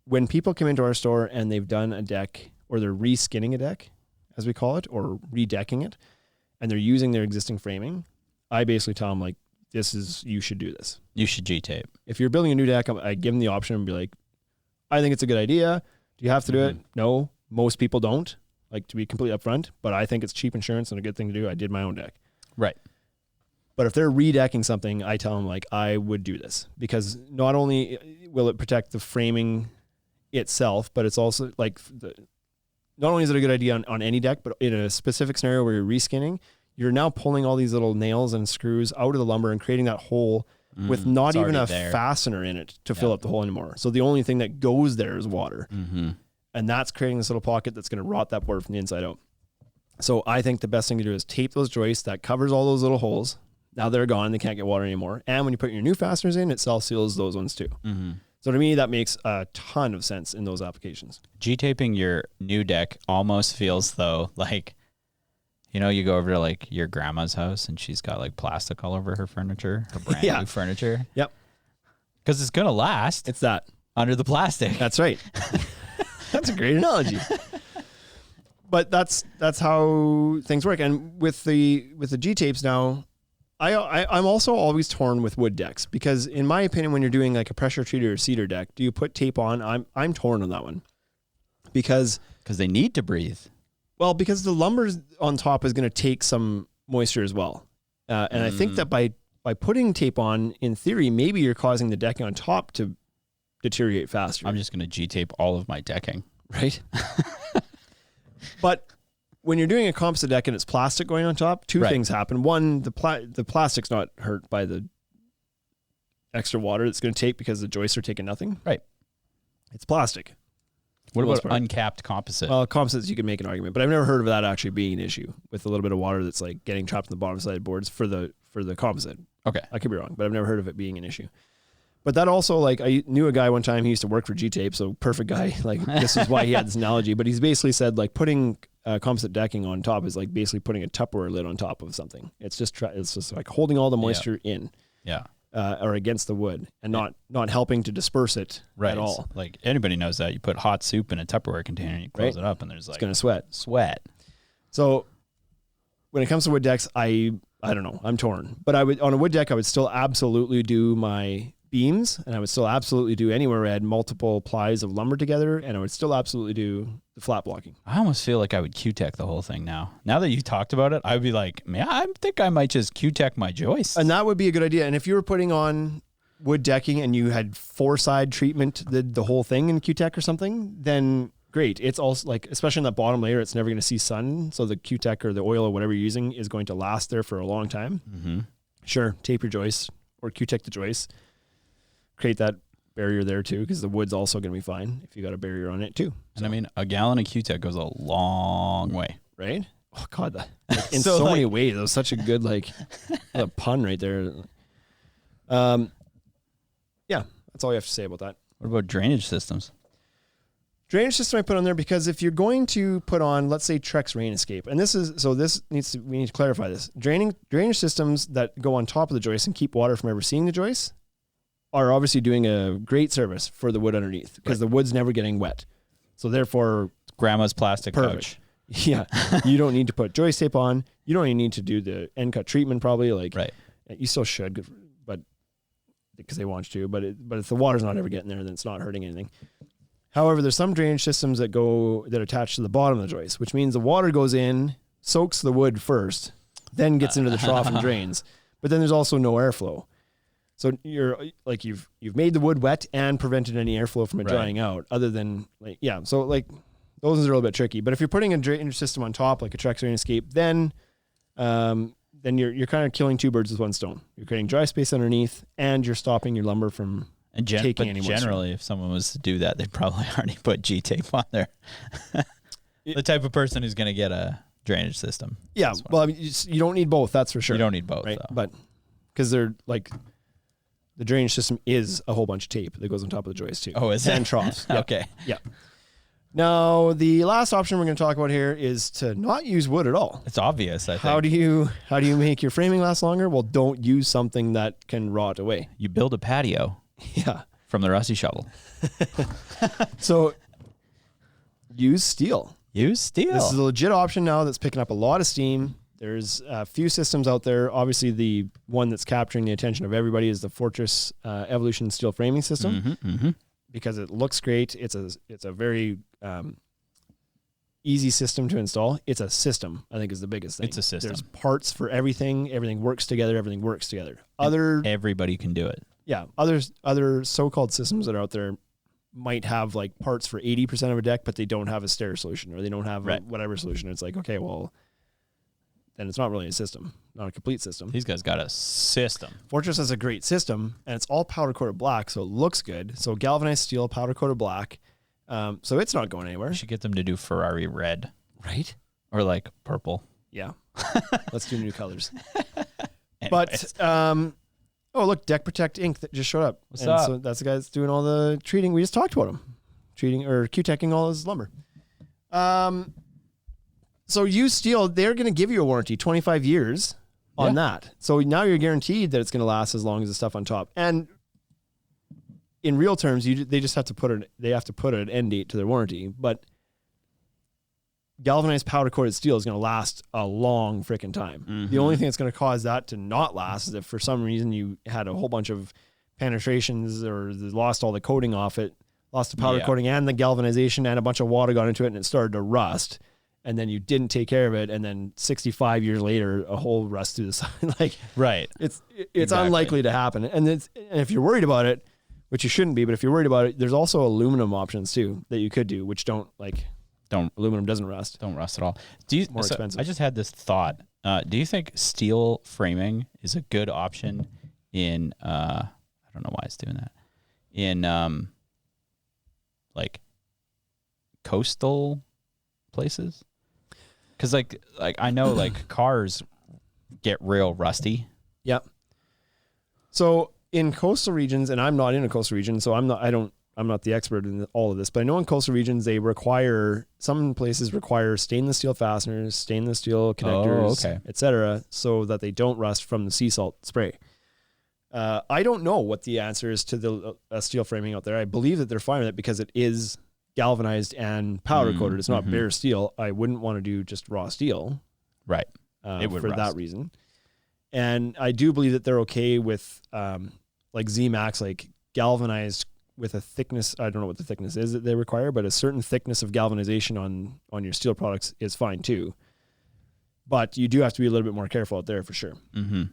When people come into our store and they've done a deck, or they're reskinning a deck, as we call it, or redecking it, and they're using their existing framing, I basically tell them, like, you should do this. You should G-tape. If you're building a new deck, I give them the option and be like, I think it's a good idea. Do you have to do it? No, most people don't, like, to be completely upfront, but I think it's cheap insurance and a good thing to do. I did my own deck. Right. But if they're redecking something, I tell them like, I would do this because not only will it protect the framing itself, but it's also like not only is it a good idea on any deck, but in a specific scenario where you're reskinning, you're now pulling all these little nails and screws out of the lumber and creating that hole with not even a fastener in it to fill up the hole anymore. So the only thing that goes there is water. And that's creating this little pocket that's going to rot that board from the inside out. So I think the best thing to do is tape those joists that covers all those little holes. Now they're gone. They can't get water anymore. And when you put your new fasteners in, it self-seals those ones too. So to me, that makes a ton of sense in those applications. G-taping your new deck almost feels though like, you know, you go over to like your grandma's house and she's got like plastic all over her furniture, her brand new furniture. Yep. Because it's going to last. It's that. Under the plastic. That's right. That's a great analogy. But that's how things work. And with the G-tapes now, I'm also always torn with wood decks because in my opinion, when you're doing like a pressure treated or cedar deck, do you put tape on? I'm torn on that one because they need to breathe. Well, because the lumber on top is going to take some moisture as well. And I think that by putting tape on, in theory, maybe you're causing the decking on top to deteriorate faster. I'm just going to G-tape all of my decking. Right? But when you're doing a composite deck and it's plastic going on top, two things happen. One, the plastic's not hurt by the extra water it's going to take because the joists are taking nothing. Right. It's plastic. What about uncapped composite? Well, composites, you can make an argument, but I've never heard of that actually being an issue with a little bit of water that's like getting trapped in the bottom side boards for the composite. Okay. I could be wrong, but I've never heard of it being an issue. But that also, like, I knew a guy one time, he used to work for G-Tape, so perfect guy. Like, this is why he had this analogy. But he's basically said, like, putting composite decking on top is like basically putting a Tupperware lid on top of something. It's just like holding all the moisture in. Yeah. Or against the wood and not helping to disperse it at all. Like, anybody knows that. You put hot soup in a Tupperware container and you close it up and there's like... It's going to sweat. Sweat. So when it comes to wood decks, I don't know. I'm torn. But on a wood deck, I would still absolutely do my beams, and I would still absolutely do anywhere I had multiple plies of lumber together, and I would still absolutely do the flat blocking. I almost feel like I would Q-Tech the whole thing now. Now that you talked about it, I would be like, man, I think I might just Q-Tech my joists. And that would be a good idea. And if you were putting on wood decking and you had four-side treatment, the whole thing in Q-Tech or something, then great. It's also like, especially in that bottom layer, it's never going to see sun, so the Q-Tech or the oil or whatever you're using is going to last there for a long time. Mm-hmm. Sure, tape your joists or Q-Tech the joists. Create that barrier there too, because the wood's also going to be fine if you got a barrier on it too. So. And I mean, a gallon of Q-Tech goes a long way, right? Oh God, in so many ways. That was such a good a pun right there. Yeah, that's all you have to say about that. What about drainage systems? Drainage system I put on there because if you're going to put on, let's say, Trex Rain Escape, and we need to clarify this. Drainage systems that go on top of the joist and keep water from ever seeing the joist are obviously doing a great service for the wood underneath because the wood's never getting wet. So therefore, grandma's plastic couch. Yeah. You don't need to put joist tape on. You don't even need to do the end cut treatment probably. You still should, but because they want you to, but if the water's not ever getting there, then it's not hurting anything. However, there's some drainage systems that attach to the bottom of the joist, which means the water goes in, soaks the wood first, then gets into the trough and drains. But then there's also no airflow. So you've made the wood wet and prevented any airflow from it drying out. Other than those are a little bit tricky. But if you're putting a drainage system on top, like a Trex Rain Escape, then you're kind of killing two birds with one stone. You're creating dry space underneath, and you're stopping your lumber from taking any moisture. Generally, if someone was to do that, they'd probably already put G-tape on there. The type of person who's going to get a drainage system. Yeah, well, I mean, you don't need both. That's for sure. You don't need both, right? Though. But because they're like. The drainage system is a whole bunch of tape that goes on top of the joist too. Oh, is it? And troughs. Yep. Okay. Yeah. Now, the last option we're going to talk about here is to not use wood at all. It's obvious, I think. How do you make your framing last longer? Well, don't use something that can rot away. You build a patio. Yeah. From the rusty shovel. So, use steel. Use steel. This is a legit option now that's picking up a lot of steam. There's a few systems out there. Obviously, the one that's capturing the attention of everybody is the Fortress Evolution steel framing system because it looks great. It's a very easy system to install. It's a system, I think, is the biggest thing. It's a system. There's parts for everything. Everything works together. Everybody can do it. Yeah. Other so-called systems that are out there might have like parts for 80% of a deck, but they don't have a stair solution, or they don't have whatever solution. It's like, okay, well, then it's not really a system, not a complete system. These guys got a system. Fortress has a great system, and it's all powder coated black, so it looks good. So galvanized steel, powder coated black. So it's not going anywhere. We should get them to do Ferrari red. Right? Or like purple. Yeah. Let's do new colors. Anyways. But, oh, look, Deck Protect Inc. that just showed up. What's up? So that's the guy that's doing all the treating. We just talked about him. Treating or Q-Teching all his lumber. So used steel, they're going to give you a warranty, 25 years on that. So now you're guaranteed that it's going to last as long as the stuff on top. And in real terms, they just have to put an end date to their warranty. But galvanized powder coated steel is going to last a long freaking time. Mm-hmm. The only thing that's going to cause that to not last is if for some reason you had a whole bunch of penetrations or lost all the coating off it, lost the powder coating and the galvanization, and a bunch of water got into it and it started to rust. And then you didn't take care of it, and then 65 years later, a whole rust through the side. Like, right. It's exactly unlikely to happen. And if you're worried about it, which you shouldn't be, but if you're worried about it, there's also aluminum options too that you could do, which aluminum doesn't rust. Don't rust at all. More expensive. I just had this thought. Do you think steel framing is a good option in? I don't know why it's doing that. In like coastal places. Because like I know like cars get real rusty. Yep. So in coastal regions, and I'm not in a coastal region, so I'm not the expert in all of this, but I know in coastal regions some places require stainless steel fasteners, stainless steel connectors, etc., so that they don't rust from the sea salt spray. I don't know what the answer is to the steel framing out there. I believe that they're fine with it because it is galvanized and powder coated. It's not bare steel. I wouldn't want to do just raw steel. Right. It would for rust. That reason. And I do believe that they're okay with like Z-Max, like galvanized with a thickness. I don't know what the thickness is that they require, but a certain thickness of galvanization on your steel products is fine too. But you do have to be a little bit more careful out there for sure. Mm-hmm.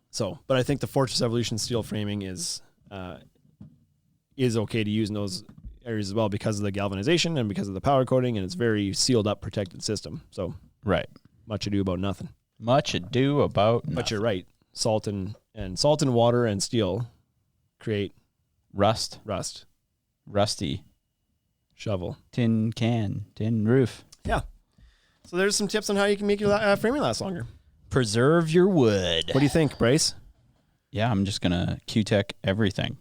So, but I think the Fortress Evolution steel framing is okay to use in those areas as well because of the galvanization and because of the powder coating, and it's very sealed up, protected system. So right, much ado about nothing. Much ado about nothing. But you're right. Salt and water and steel create rusty shovel, tin roof. Yeah. So there's some tips on how you can make your framing last longer. Preserve your wood. What do you think, Bryce? Yeah, I'm just gonna Q-Tech everything.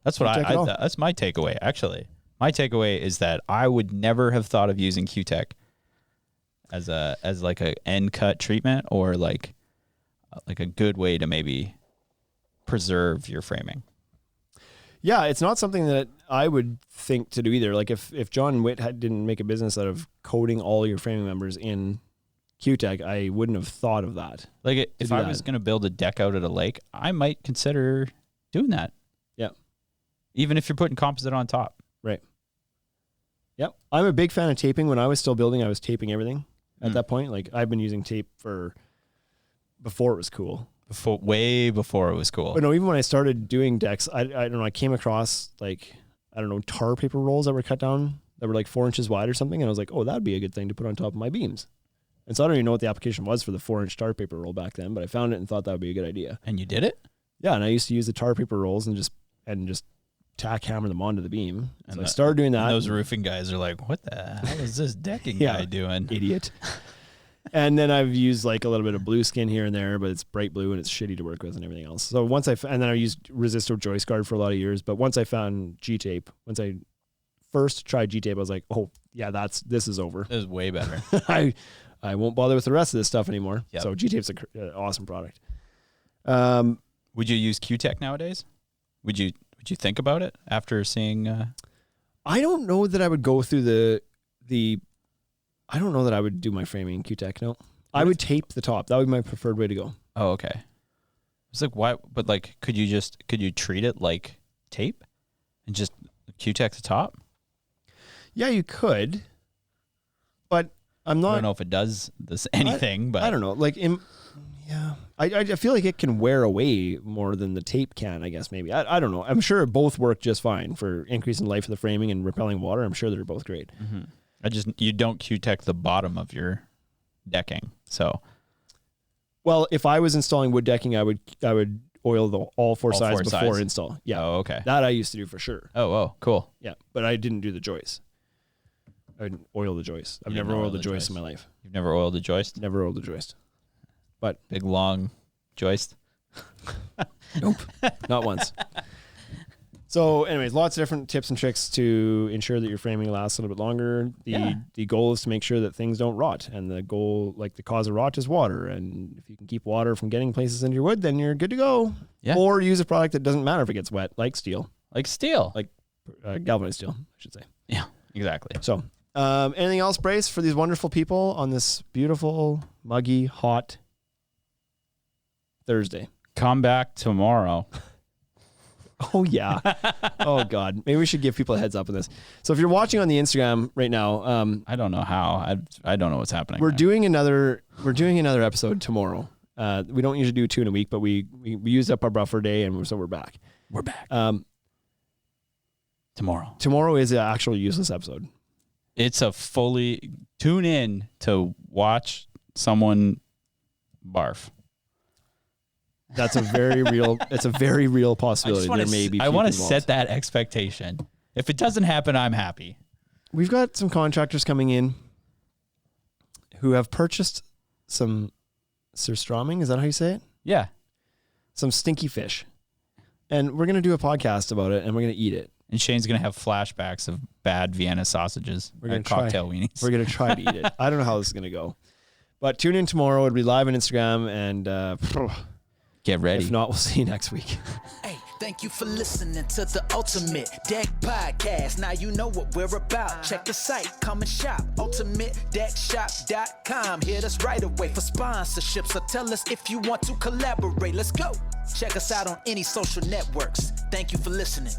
That's what that's my takeaway. Actually, my takeaway is that I would never have thought of using Q-Tech as like a end cut treatment or like a good way to maybe preserve your framing. Yeah, it's not something that I would think to do either. Like if John Witt didn't make a business out of coating all your framing members in Q-Tech, I wouldn't have thought of that. Like if I was going to build a deck out at a lake, I might consider doing that. Yeah. Even if you're putting composite on top. Right. Yep. I'm a big fan of taping. When I was still building, I was taping everything at that point. Like I've been using tape before it was cool. Way before it was cool. But no, even when I started doing decks, I don't know, I came across tar paper rolls that were cut down that were like 4 inches wide or something. And I was like, oh, that'd be a good thing to put on top of my beams. And so I don't even know what the application was for the 4-inch tar paper roll back then, but I found it and thought that would be a good idea. And you did it? Yeah. And I used to use the tar paper rolls and just tack hammer them onto the beam. And so I started doing that. And those roofing guys are like, what the hell is this decking guy doing? Idiot. And then I've used like a little bit of blue skin here and there, but it's bright blue and it's shitty to work with and everything else. So and then I used Resistor joist guard for a lot of years. But once I found G-tape, once I first tried G-tape, I was like, oh yeah, this is over. This is way better. I won't bother with the rest of this stuff anymore. Yep. So G-tape's an awesome product. Would you use Q-Tech nowadays? Would you think about it after seeing? I don't know that I would go through I don't know that I would do my framing in Q-Tech. No, I would tape the top. That would be my preferred way to go. Oh, okay. It's like why? But like, could you treat it like tape and just Q-Tech the top? Yeah, you could. I'm not. I don't know if it does anything, but I don't know. Like, I feel like it can wear away more than the tape can, I guess, maybe. I don't know. I'm sure both work just fine for increasing life of the framing and repelling water. I'm sure they're both great. Mm-hmm. You don't Q-Tech the bottom of your decking. So, well, if I was installing wood decking, I would oil all four sides before install. Yeah. Oh, okay. That I used to do for sure. Oh, cool. Yeah, but I didn't do the joist. I would oil the joist. I've never oiled the joist in my life. You've never oiled the joist? Never oiled the joist. But big long joist? Nope, not once. So anyways, lots of different tips and tricks to ensure that your framing lasts a little bit longer. The goal is to make sure that things don't rot, and the goal, like the cause of rot, is water. And if you can keep water from getting places into your wood, then you're good to go. Yeah. Or use a product that doesn't matter if it gets wet, like steel. Like galvanized steel, I should say. Yeah, exactly. So anything else, Brace, for these wonderful people on this beautiful, muggy, hot Thursday? Come back tomorrow. Oh, yeah. Oh, God. Maybe we should give people a heads up on this. So if you're watching on the Instagram right now, I don't know how. I don't know what's happening. We're doing another episode tomorrow. We don't usually do 2 in a week, but we used up our buffer day, and so we're back. We're back. Tomorrow. Tomorrow is an actual useless episode. It's a fully tune in to watch someone barf. That's a very real. It's a very real possibility. There may be. I want to set that expectation. If it doesn't happen, I'm happy. We've got some contractors coming in who have purchased some surströmming. Is that how you say it? Yeah. Some stinky fish, and we're gonna do a podcast about it, and we're gonna eat it. And Shane's gonna have flashbacks of bad Vienna sausages. We're gonna cocktail weenies. We're gonna try to eat it. I don't know how this is gonna go, but tune in tomorrow. It'll be live on Instagram, and get ready. If not, we'll see you next week. Hey, thank you for listening to the Ultimate Deck Podcast. Now you know what we're about. Check the site, come and shop. UltimateDeckShop.com. Hit us right away for sponsorships, or tell us if you want to collaborate. Let's go. Check us out on any social networks. Thank you for listening.